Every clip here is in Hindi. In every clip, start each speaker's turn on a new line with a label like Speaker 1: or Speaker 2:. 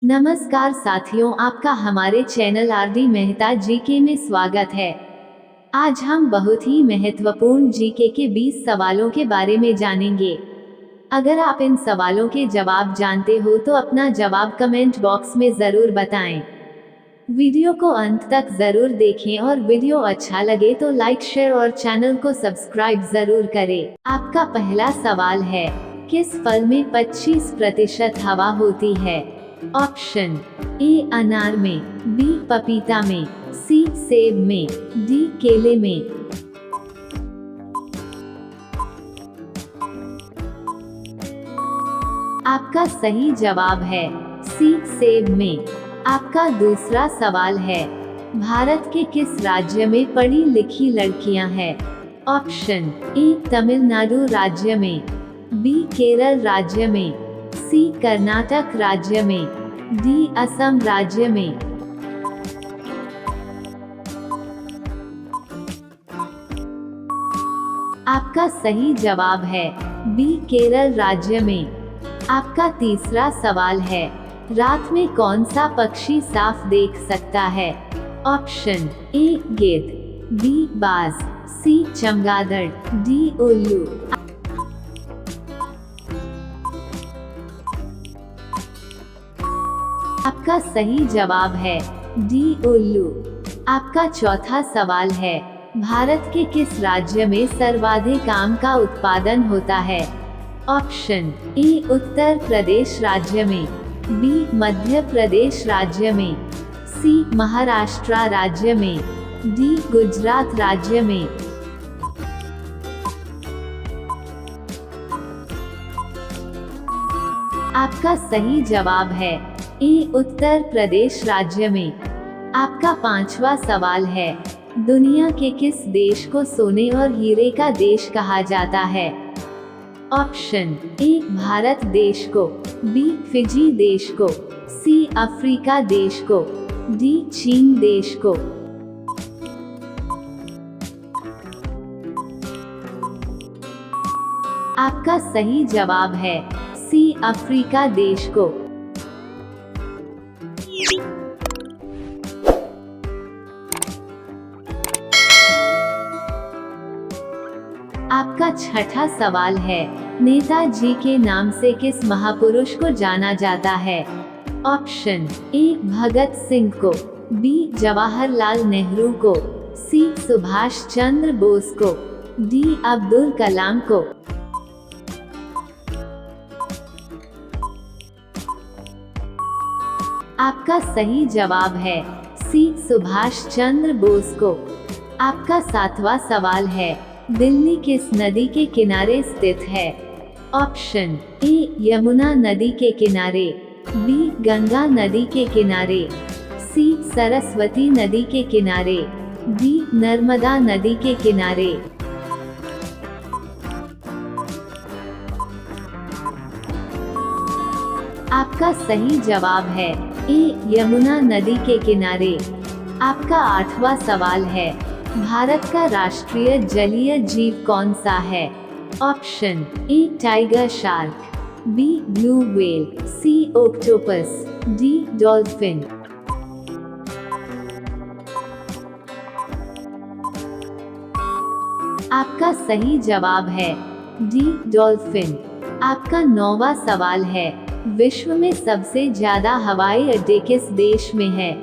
Speaker 1: नमस्कार साथियों, आपका हमारे चैनल आरडी मेहता जीके में स्वागत है। आज हम बहुत ही महत्वपूर्ण जीके के 20 सवालों के बारे में जानेंगे। अगर आप इन सवालों के जवाब जानते हो तो अपना जवाब कमेंट बॉक्स में जरूर बताएं। वीडियो को अंत तक जरूर देखें और वीडियो अच्छा लगे तो लाइक, शेयर और चैनल को सब्सक्राइब जरूर करें। आपका पहला सवाल है, किस फल में 25% हवा होती है? ऑप्शन ए अनार में, बी पपीता में, सी सेब में, डी केले में। आपका सही जवाब है सी सेब में। आपका दूसरा सवाल है, भारत के किस राज्य में पढ़ी लिखी लड़कियां हैं? ऑप्शन ए तमिलनाडु राज्य में, बी केरल राज्य में, सी कर्नाटक राज्य में, डी असम राज्य में। आपका सही जवाब है बी केरल राज्य में। आपका तीसरा सवाल है, रात में कौन सा पक्षी साफ देख सकता है? ऑप्शन ए गिद्ध, बी बाज, सी चमगादड़, डी उल्लू। आपका सही जवाब है डी उल्लू। आपका चौथा सवाल है, भारत के किस राज्य में सर्वाधिक आम का उत्पादन होता है? ऑप्शन ए उत्तर प्रदेश राज्य में, बी मध्य प्रदेश राज्य में, सी महाराष्ट्र राज्य में, डी गुजरात राज्य में। आपका सही जवाब है ए उत्तर प्रदेश राज्य में। आपका पांचवा सवाल है, दुनिया के किस देश को सोने और हीरे का देश कहा जाता है? ऑप्शन ए भारत देश को, बी फिजी देश को, सी अफ्रीका देश को, डी चीन देश को। आपका सही जवाब है सी अफ्रीका देश को। आपका छठा सवाल है, नेताजी के नाम से किस महापुरुष को जाना जाता है? ऑप्शन ए भगत सिंह को, बी जवाहरलाल नेहरू को, सी सुभाष चंद्र बोस को, डी अब्दुल कलाम को। आपका सही जवाब है सी सुभाष चंद्र बोस को। आपका सातवां सवाल है, दिल्ली किस नदी के किनारे स्थित है? ऑप्शन ए यमुना नदी के किनारे, बी गंगा नदी के किनारे, सी सरस्वती नदी के किनारे, डी नर्मदा नदी के किनारे। आपका सही जवाब है ए यमुना नदी के किनारे। आपका आठवां सवाल है, भारत का राष्ट्रीय जलीय जीव कौन सा है? Option A tiger shark, B blue whale, C octopus, D dolphin. आपका सही जवाब है डी डॉल्फिन। आपका नौवां सवाल है, विश्व में सबसे ज्यादा हवाई अड्डे किस देश में है?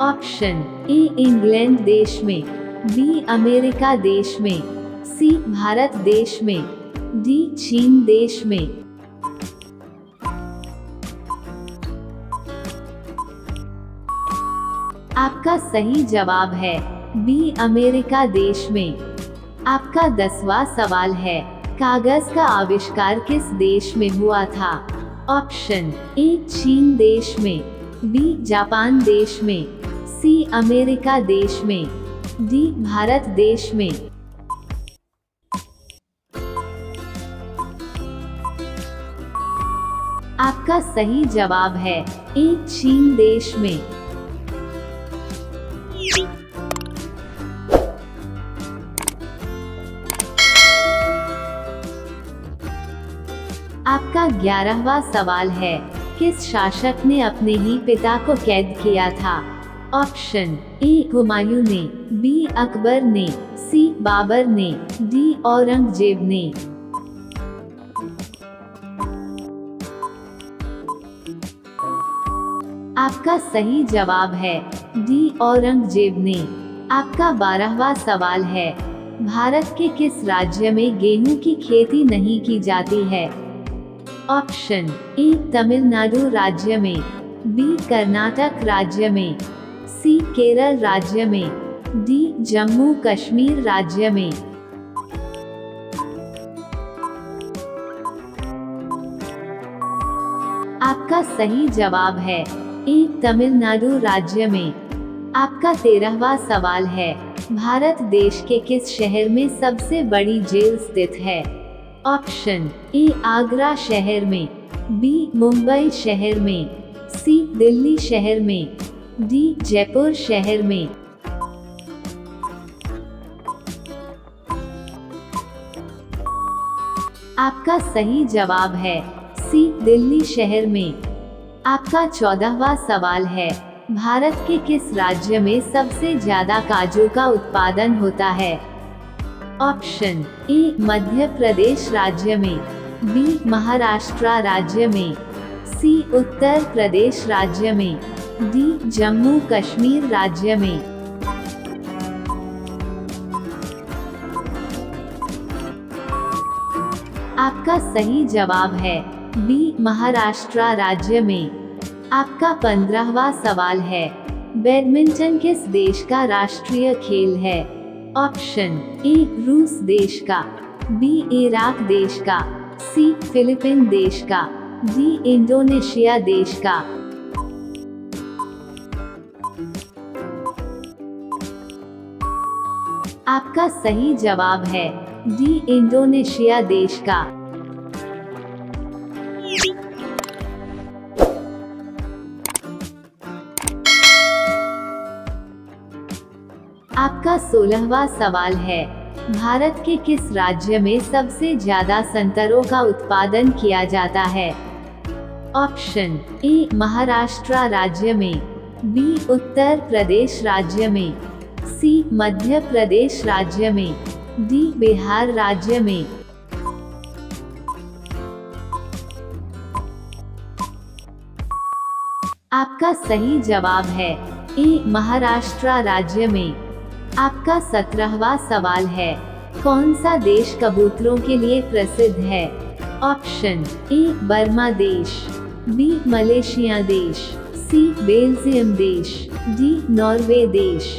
Speaker 1: ऑप्शन ए इंग्लैंड देश में, बी अमेरिका देश में, सी भारत देश में, डी चीन देश में। आपका सही जवाब है बी अमेरिका देश में। आपका 10वां सवाल है, कागज का आविष्कार किस देश में हुआ था? ऑप्शन ए चीन देश में, बी जापान देश में, सी अमेरिका देश में, डी भारत देश में। आपका सही जवाब है ए चीन देश में। आपका 11वां सवाल है, किस शासक ने अपने ही पिता को कैद किया था? ऑप्शन ए हुमायूं ने, बी अकबर ने, सी बाबर ने, डी औरंगजेब ने। आपका सही जवाब है डी औरंगजेब ने। आपका 12वां सवाल है, भारत के किस राज्य में गेहूं की खेती नहीं की जाती है? ऑप्शन ए तमिलनाडु राज्य में, बी कर्नाटक राज्य में, सी केरल राज्य में, डी जम्मू कश्मीर राज्य में। आपका सही जवाब है ए तमिलनाडु राज्य में। आपका 13वां सवाल है, भारत देश के किस शहर में सबसे बड़ी जेल स्थित है? ऑप्शन ए आगरा शहर में, बी मुंबई शहर में, सी दिल्ली शहर में, डी जयपुर शहर में। आपका सही जवाब है सी दिल्ली शहर में। आपका 14वां सवाल है, भारत के किस राज्य में सबसे ज्यादा काजू का उत्पादन होता है? ऑप्शन ए मध्य प्रदेश राज्य में, बी महाराष्ट्र राज्य में, सी उत्तर प्रदेश राज्य में, डी जम्मू कश्मीर राज्य में। आपका सही जवाब है बी महाराष्ट्र राज्य में। आपका 15वां सवाल है, बैडमिंटन किस देश का राष्ट्रीय खेल है? ऑप्शन ए रूस देश का, बी इराक देश का, सी फिलीपीन देश का, डी इंडोनेशिया देश का। आपका सही जवाब है डी इंडोनेशिया देश का। आपका 16वां सवाल है, भारत के किस राज्य में सबसे ज्यादा संतरों का उत्पादन किया जाता है? ऑप्शन ए महाराष्ट्र राज्य में, बी उत्तर प्रदेश राज्य में, सी मध्य प्रदेश राज्य में, डी बिहार राज्य में। आपका सही जवाब है ए महाराष्ट्र राज्य में। आपका 17वां सवाल है, कौन सा देश कबूतरों के लिए प्रसिद्ध है? ऑप्शन ए बर्मा देश, बी मलेशिया देश, सी बेल्जियम देश, डी नॉर्वे देश।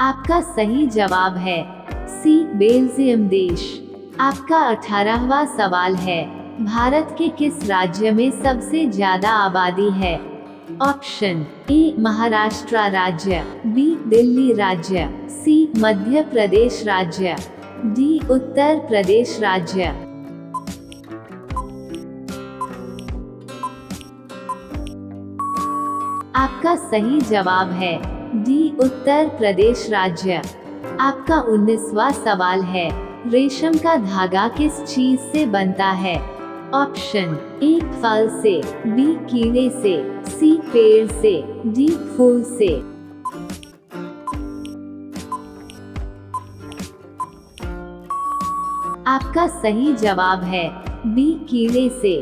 Speaker 1: आपका सही जवाब है सी बेल्जियम देश। आपका 18वां सवाल है, भारत के किस राज्य में सबसे ज्यादा आबादी है? ऑप्शन ए महाराष्ट्र राज्य, बी दिल्ली राज्य, सी मध्य प्रदेश राज्य, डी उत्तर प्रदेश राज्य। आपका सही जवाब है डी उत्तर प्रदेश राज्य। आपका 19वां सवाल है, रेशम का धागा किस चीज से बनता है? ऑप्शन ए फल से, बी कीड़े से, सी पेड़ से, डी फूल से। आपका सही जवाब है बी कीड़े से।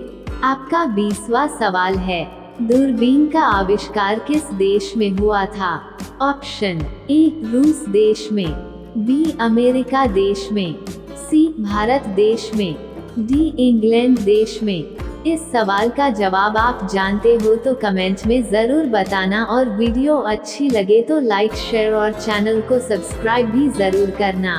Speaker 1: आपका 20वां सवाल है, दूरबीन का आविष्कार किस देश में हुआ था? ऑप्शन ए रूस देश में, बी अमेरिका देश में, सी भारत देश में, डी इंग्लैंड देश में। इस सवाल का जवाब आप जानते हो तो कमेंट में जरूर बताना और वीडियो अच्छी लगे तो लाइक शेयर और चैनल को सब्सक्राइब भी जरूर करना।